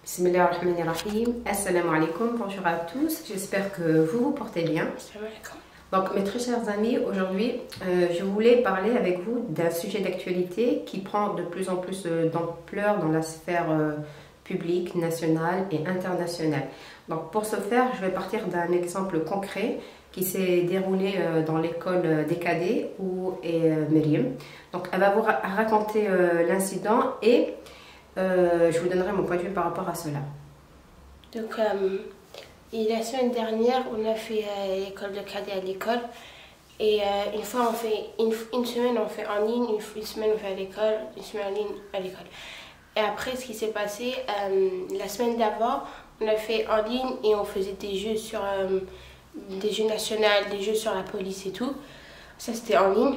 Bismillahirrahmanirrahim. Assalamu alaikum, bonjour à tous, j'espère que vous vous portez bien. Donc mes très chers amis, aujourd'hui je voulais parler avec vous d'un sujet d'actualité qui prend de plus en plus d'ampleur dans la sphère publique, nationale et internationale. Donc pour ce faire, je vais partir d'un exemple concret qui s'est déroulé dans l'école des cadets où est Myriam. Donc elle va vous raconter l'incident et je vous donnerai mon point de vue par rapport à cela. Donc, la semaine dernière, on a fait l'école de cadet à l'école. Et une fois, on fait une semaine, on fait en ligne, une semaine, on fait à l'école, une semaine en ligne à l'école. Et après, ce qui s'est passé, la semaine d'avant, on a fait en ligne et on faisait des jeux sur des jeux nationaux, des jeux sur la police et tout. Ça, c'était en ligne.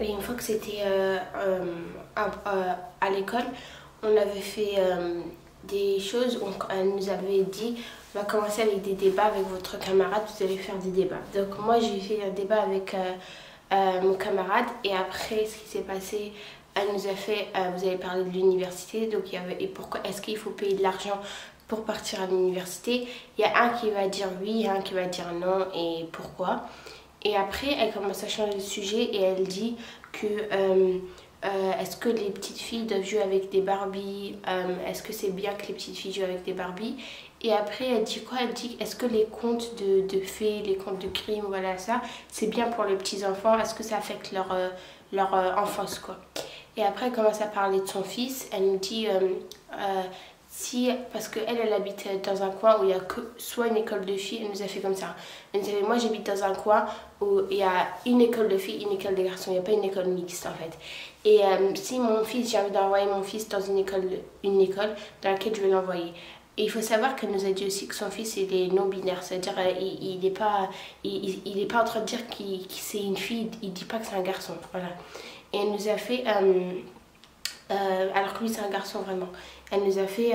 Et une fois que c'était à l'école, on avait fait des choses où elle nous avait dit on va commencer avec des débats avec votre camarade, vous allez faire des débats. Donc moi j'ai fait un débat avec mon camarade et après ce qui s'est passé, elle nous a fait vous avez parlé de l'université, donc il y avait et pourquoi est-ce qu'il faut payer de l'argent pour partir à l'université. Il y a un qui va dire oui, il y a un qui va dire non et pourquoi. Et après elle commence à changer de sujet et elle dit que est-ce que les petites filles doivent jouer avec des Barbies, est-ce que c'est bien que les petites filles jouent avec des Barbies. Et après elle dit quoi, elle dit est-ce que les contes de fées, les contes de crimes, voilà ça, c'est bien pour les petits enfants, est-ce que ça affecte leur enfance quoi. Et après elle commence à parler de son fils, elle nous dit si, parce qu'elle habite dans un coin où il y a que soit une école de filles, elle nous a fait comme ça. Elle nous a fait, moi j'habite dans un coin où il y a une école de filles, une école de garçons, il n'y a pas une école mixte en fait. Et si mon fils, j'ai envie d'envoyer mon fils dans une école dans laquelle je vais l'envoyer. Et il faut savoir qu'elle nous a dit aussi que son fils il est non-binaire, c'est-à-dire il n'est pas en train de dire qu'il c'est une fille, il ne dit pas que c'est un garçon. Voilà. Et elle nous a fait, alors que lui c'est un garçon vraiment, elle nous a fait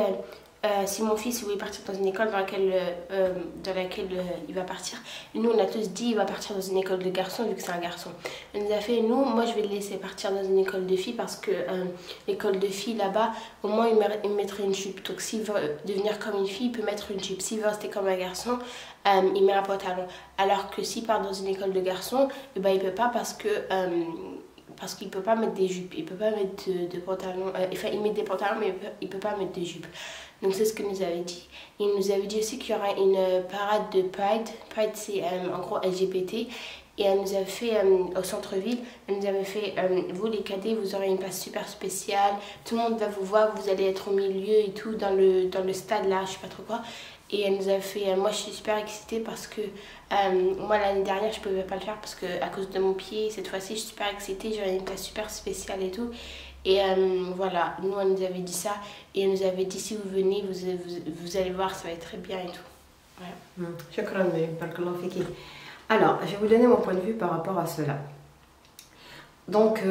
si mon fils voulait partir dans une école dans laquelle il va partir, nous on a tous dit il va partir dans une école de garçons vu que c'est un garçon. Elle nous a fait moi je vais le laisser partir dans une école de filles parce que l'école de filles là-bas au moins il mettrait une jupe, donc s'il veut devenir comme une fille il peut mettre une jupe, s'il veut rester comme un garçon il met un pantalon, alors que s'il part dans une école de garçons il peut pas parce qu'il peut pas mettre des jupes, il peut pas mettre de pantalons, enfin il met des pantalons mais il peut pas mettre des jupes. Donc c'est ce que nous avait dit. Il nous avait dit aussi qu'il y aura une parade de Pride. Pride c'est en gros LGBT. Et elle nous avait fait au centre-ville, elle nous avait fait vous les cadets vous aurez une place super spéciale, tout le monde va vous voir, vous allez être au milieu et tout dans le stade là, je sais pas trop quoi. Et elle nous a fait, moi je suis super excitée parce que moi l'année dernière je pouvais pas le faire parce que à cause de mon pied, cette fois-ci je suis super excitée, j'aurai une place super spéciale et tout. Et voilà, nous elle nous avait dit ça et elle nous avait dit si vous venez vous allez voir ça va être très bien et tout. Voilà. Shukran, barakallahu fiki. Alors, je vais vous donner mon point de vue par rapport à cela. Donc,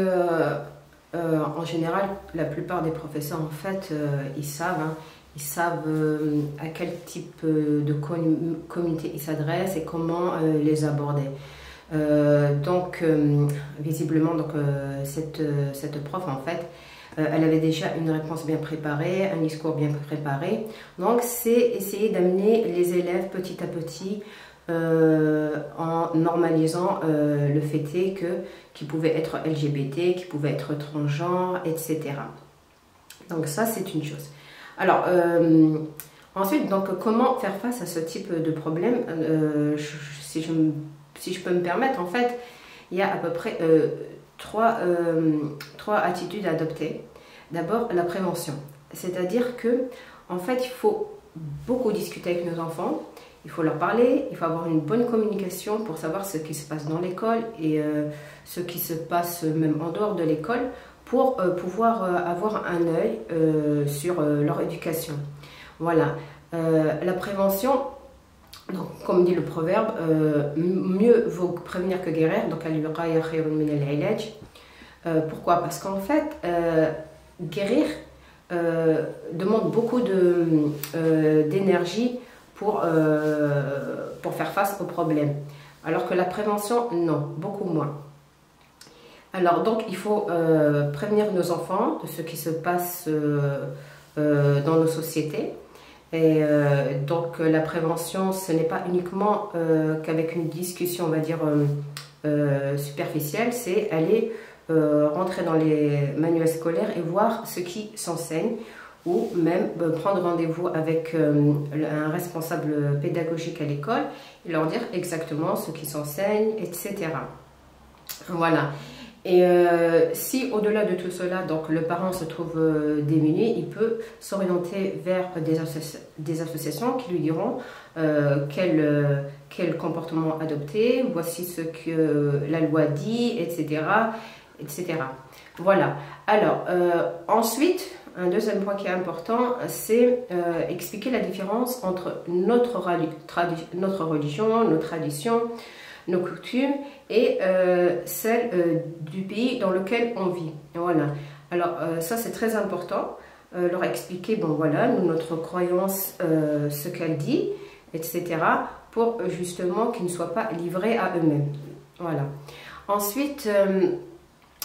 en général, la plupart des professeurs, en fait, ils savent à quel type de communauté ils s'adressent et comment les aborder. Donc, visiblement, cette prof, en fait, elle avait déjà une réponse bien préparée, un discours bien préparé. Donc, c'est essayer d'amener les élèves petit à petit en normalisant le fait qu'ils pouvaient être LGBT, qu'ils pouvaient être transgenres, etc. Donc ça, c'est une chose. Alors, ensuite, donc, comment faire face à ce type de problème si je peux me permettre, en fait, il y a à peu près trois attitudes à adopter. D'abord, la prévention. C'est-à-dire que, en fait, il faut beaucoup discuter avec nos enfants. Il faut leur parler, il faut avoir une bonne communication pour savoir ce qui se passe dans l'école et ce qui se passe même en dehors de l'école pour pouvoir avoir un œil sur leur éducation. Voilà. La prévention, donc, comme dit le proverbe, mieux vaut prévenir que guérir. Donc, pourquoi? Parce qu'en fait, guérir demande beaucoup d'énergie pour faire face aux problèmes. Alors que la prévention, non, beaucoup moins. Alors donc il faut prévenir nos enfants de ce qui se passe dans nos sociétés. Et donc la prévention, ce n'est pas uniquement qu'avec une discussion, on va dire, superficielle, c'est aller rentrer dans les manuels scolaires et voir ce qui s'enseigne, ou même prendre rendez-vous avec un responsable pédagogique à l'école et leur dire exactement ce qui s'enseigne, etc. Voilà. Et si au-delà de tout cela, donc le parent se trouve démuni, il peut s'orienter vers des associations qui lui diront quel comportement adopter, voici ce que la loi dit, etc. etc. Voilà. Alors, ensuite, un deuxième point qui est important, c'est expliquer la différence entre notre religion, nos traditions, nos coutumes et celles du pays dans lequel on vit. Voilà. Alors ça c'est très important, leur expliquer, bon voilà, notre croyance, ce qu'elle dit, etc. pour justement qu'ils ne soient pas livrés à eux-mêmes. Voilà. Ensuite,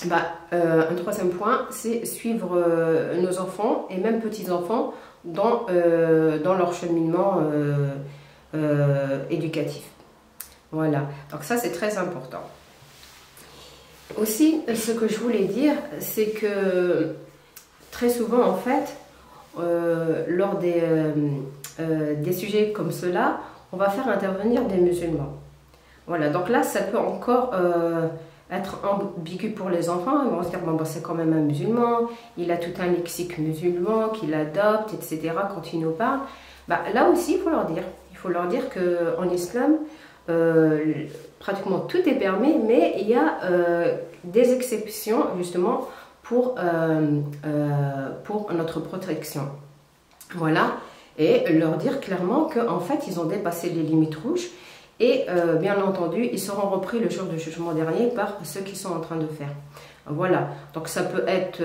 un troisième point, c'est suivre nos enfants et même petits-enfants dans leur cheminement éducatif. Voilà, donc ça c'est très important. Aussi, ce que je voulais dire, c'est que très souvent en fait, lors des sujets comme cela, on va faire intervenir des musulmans. Voilà, donc là ça peut encore être ambigu pour les enfants. Ils vont se dire, bon, c'est quand même un musulman, il a tout un lexique musulman qu'il adopte, etc. quand il nous parle. Là aussi, il faut leur dire. Il faut leur dire qu'en islam, pratiquement tout est permis, mais il y a des exceptions justement pour notre protection. Voilà, et leur dire clairement qu'en fait ils ont dépassé les limites rouges et bien entendu ils seront repris le jour du jugement dernier par ceux qui sont en train de faire. Voilà, donc ça peut être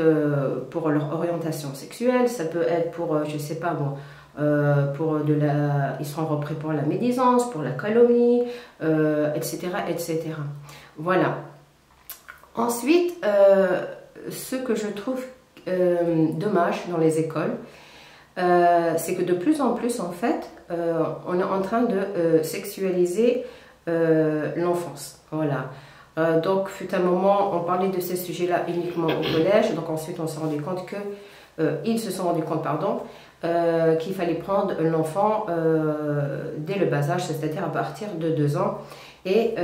pour leur orientation sexuelle, ça peut être pour, je sais pas, bon, ils seront repris pour la médisance, pour la calomnie, etc., etc. Voilà. Ensuite, ce que je trouve dommage dans les écoles, c'est que de plus en plus, en fait, on est en train de sexualiser l'enfance. Voilà. Donc, fut un moment, on parlait de ces sujets-là uniquement au collège. Donc, ensuite, on s'est rendu compte que ils se sont rendus compte, pardon, qu'il fallait prendre l'enfant dès le bas âge, c'est-à-dire à partir de 2 ans, et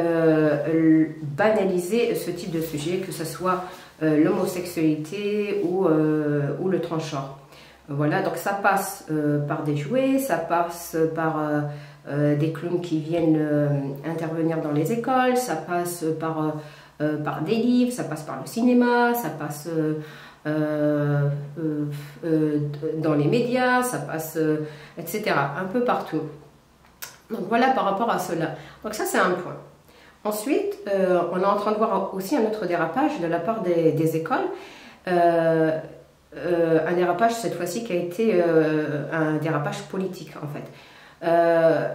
banaliser ce type de sujet, que ce soit l'homosexualité ou le transgenre. Voilà, donc ça passe par des jouets, ça passe par des clowns qui viennent intervenir dans les écoles, ça passe par des livres, ça passe par le cinéma, ça passe dans les médias, ça passe, etc. Un peu partout. Donc voilà par rapport à cela. Donc ça c'est un point. Ensuite, on est en train de voir aussi un autre dérapage de la part des écoles. Un dérapage cette fois-ci qui a été un dérapage politique en fait.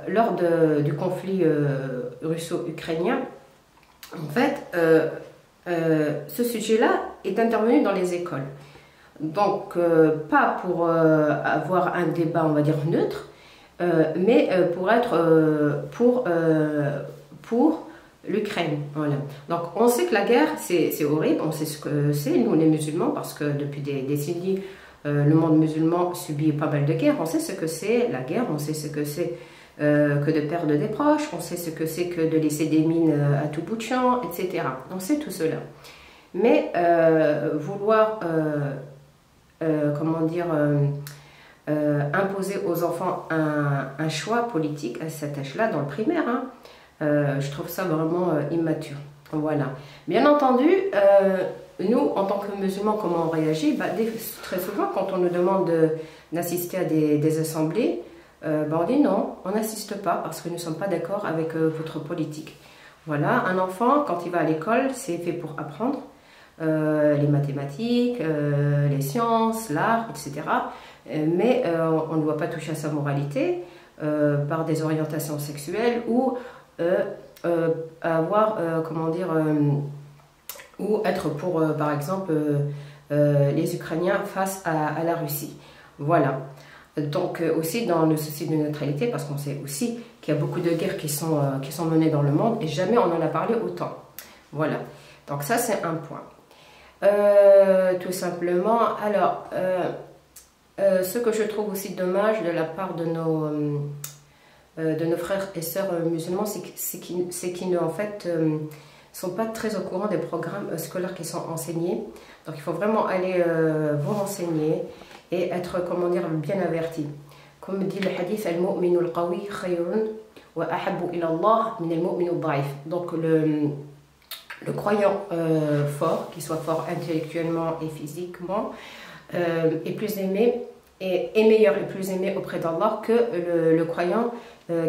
Lors du conflit russo-ukrainien, en fait, ce sujet-là est intervenu dans les écoles. Donc, pas pour avoir un débat, on va dire, neutre, mais pour être pour l'Ukraine. Voilà. Donc, on sait que la guerre, c'est horrible, on sait ce que c'est, nous les musulmans, parce que depuis des décennies, le monde musulman subit pas mal de guerres. On sait ce que c'est la guerre, on sait ce que c'est que de perdre des proches, on sait ce que c'est que de laisser des mines à tout bout de champ, etc. On sait tout cela. Mais vouloir, comment dire, imposer aux enfants un choix politique à cet âge-là, dans le primaire, hein, je trouve ça vraiment immature. Voilà. Bien entendu, nous, en tant que musulmans, comment on réagit? Très souvent, quand on nous demande d'assister à des assemblées, on dit non, on n'assiste pas parce que nous ne sommes pas d'accord avec votre politique. Voilà, un enfant, quand il va à l'école, c'est fait pour apprendre les mathématiques, les sciences, l'art, etc. Mais on ne doit pas toucher à sa moralité par des orientations sexuelles ou avoir, comment dire, ou être pour, par exemple, les Ukrainiens face à la Russie. Voilà. Donc aussi dans le souci de neutralité, parce qu'on sait aussi qu'il y a beaucoup de guerres qui sont menées dans le monde et jamais on en a parlé autant. Voilà. Donc ça c'est un point. Tout simplement. Alors, ce que je trouve aussi dommage de la part de nos frères et sœurs musulmans, c'est qu'ils en fait sont pas très au courant des programmes scolaires qui sont enseignés. Donc il faut vraiment aller vous renseigner et être, comment dire, bien averti. Comme dit le hadith, al-mu'minu al-qawi khayrun wa ahabbu ila Allah min al-mu'minu al-da'if. Donc le croyant fort, qu'il soit fort intellectuellement et physiquement, est plus aimé et meilleur et plus aimé auprès d'Allah que le croyant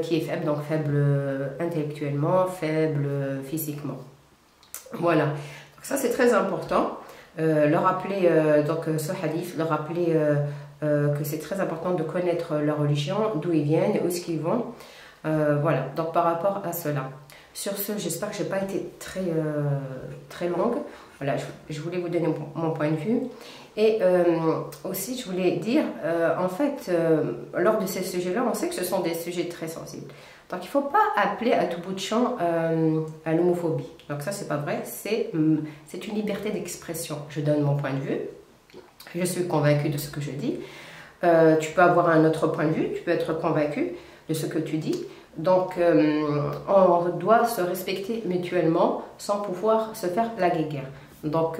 qui est faible, donc faible intellectuellement, faible physiquement. Voilà, donc ça c'est très important. Leur rappeler, donc ce hadith, leur rappeler que c'est très important de connaître leur religion, d'où ils viennent et où est-ce qu'ils vont. Voilà, donc par rapport à cela. Sur ce, j'espère que je n'ai pas été très longue. Voilà, je voulais vous donner mon point de vue. Et aussi, je voulais dire, en fait, lors de ces sujets-là, on sait que ce sont des sujets très sensibles. Donc, il ne faut pas appeler à tout bout de champ à l'homophobie. Donc, ça, c'est pas vrai. C'est une liberté d'expression. Je donne mon point de vue. Je suis convaincue de ce que je dis. Tu peux avoir un autre point de vue. Tu peux être convaincu de ce que tu dis. Donc, on doit se respecter mutuellement sans pouvoir se faire la guéguerre. Donc,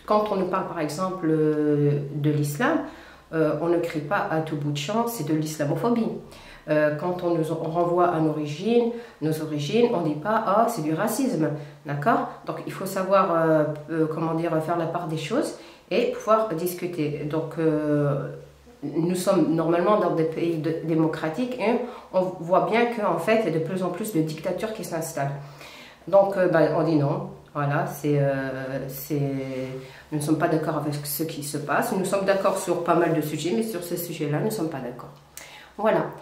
quand on nous parle par exemple de l'islam, on ne crie pas à tout bout de champ, c'est de l'islamophobie. Quand on renvoie à nos origines, on ne dit pas ah c'est du racisme, d'accord? Donc il faut savoir comment dire, faire la part des choses et pouvoir discuter. Donc nous sommes normalement dans des pays démocratiques et on voit bien qu'en fait il y a de plus en plus de dictatures qui s'installent. Donc on dit non. Voilà, nous ne sommes pas d'accord avec ce qui se passe. Nous sommes d'accord sur pas mal de sujets, mais sur ce sujet-là, nous ne sommes pas d'accord. Voilà.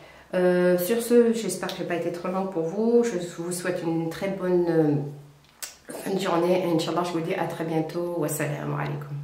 Sur ce, j'espère que je n'ai pas été trop longue pour vous. Je vous souhaite une très bonne fin de journée. Inch'Allah, je vous dis à très bientôt. Wassalamu alaikum.